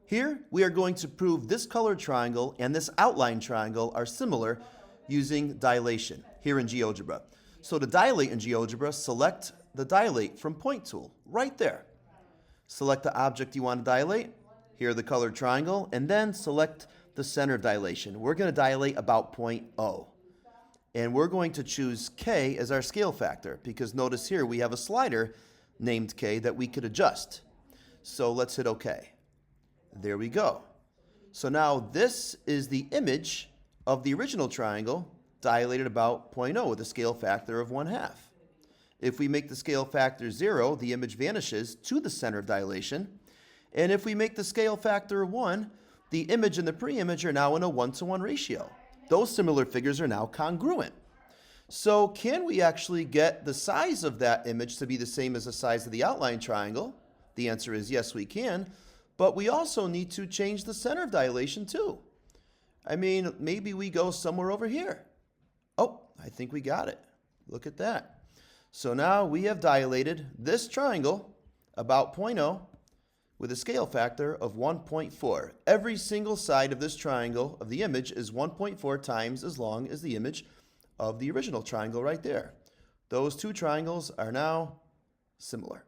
Here, we are going to prove this colored triangle and this outline triangle are similar using dilation here in GeoGebra. So to dilate in GeoGebra, select the Dilate from Point tool right there. Select the object you want to dilate, here the colored triangle, and then select the center dilation. We're going to dilate about point O. And we're going to choose K as our scale factor because notice here we have a slider named K that we could adjust. So let's hit OK. There we go. So now this is the image of the original triangle dilated about 0.0 with a scale factor of 1/2. If we make the scale factor 0, the image vanishes to the center of dilation. And if we make the scale factor 1, the image and the pre-image are now in a 1-to-1 ratio. Those similar figures are now congruent. So can we actually get the size of that image to be the same as the size of the outline triangle? The answer is yes, we can. But we also need to change the center of dilation too. I mean, maybe we go somewhere over here. Oh, I think we got it. Look at that. So now we have dilated this triangle about 0.0 with a scale factor of 1.4. Every single side of this triangle of the image is 1.4 times as long as the image of the original triangle right there. Those two triangles are now similar.